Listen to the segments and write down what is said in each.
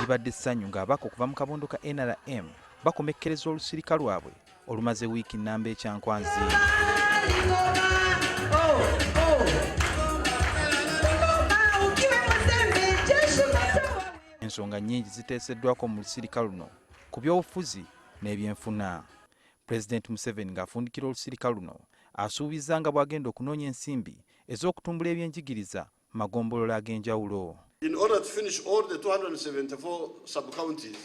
libadde essanyu ng'ababaka okuva mu kabondo ka NRM bakomekkereza olusirika lwabwe olumaze wiiki enamba e Kyankwanzi. Ensonga nnyingi ziteeseddwako mu lusirika luno ku by'obufuzi n'ebyenfuna. Pulezidenti Museveni ng'afundikira olusirika luno asuubiza nga bw'agenda okunoonya ensimbi ez'okutumbula ebyenjigiriza mu magombolola ag'enjawulo. In order to finish all the 274 sub-counties,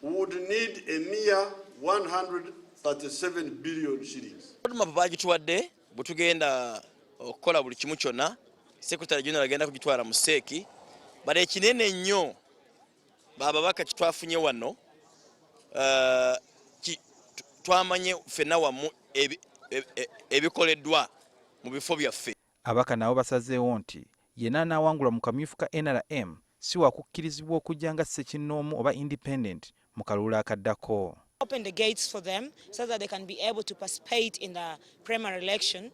we would need a mere 137 billion shillings. Bagituwadde butugenda okukola buli kimu kyonna, Secretary General agenda kugitwala mu seeki, bali ekinene nnyo bababaka kitwafunye wano twamanye ffenna wamu ebikoleddwa mu bifo byaffe. Abaka nabo basazeewo nti yenna anaawangula mu kamyufu ka NRM si wakukkirizibwa okujja nga Sekinomu oba independent mu Kalulu akaddako. Open the gates for them so that they can be able to participate in the primary election,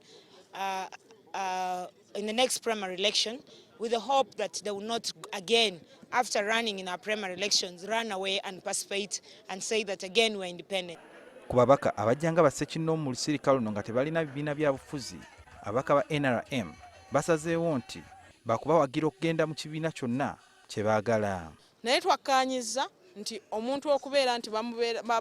in the next primary election, with the hope that they will not again, after running in our primary elections, run away and participate and say that again we're independent. Ku babaka abajja nga basekinomu mu lusirika luno nga tebalina bibiina bya bufuzi, ababaka ba NRM basazeewo nti bakubawagira okugenda mu kibiina kyonna kye baagala. Naye twakkaanyiza nti omuntu okubeera nti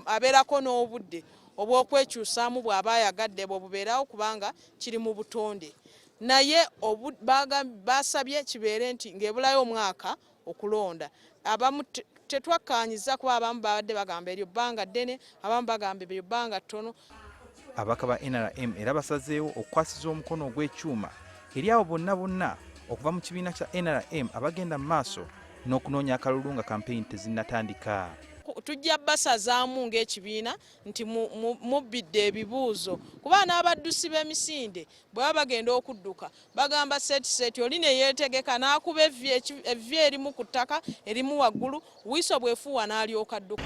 abeerako n'obudde obw'okwekyusaamu bw'aba ayagadde bwe bubeerawo kubanga kiri mu butonde. Naye basabye kibeere nti ng'ebulayo omwaka okulonda. Abamu tetwakkaanyiza kuba abamu babadde bagamba eryo bbanga ddene, abamu bagamba eryo bbanga ttono. Ababaka ba NRM era basazeewo okukwasiza omukono ogw'ekyuma eri abo bonna okuva mu kibiina kya NRM abagenda mu maaso n'okunoonya akalulu nga kampeyini tezinnatandika. Tujja basazaamu ng'ekibiina nti mubbidde ebibuuzo kuba n'abaddusi b'emisinde bwe baba bagenda okudduka bagamba seti oli ne yeetegeka n'akuba evvi erimu ku ttaka erimu waggulu wiiso bwefuuwa n'alyoka adduka.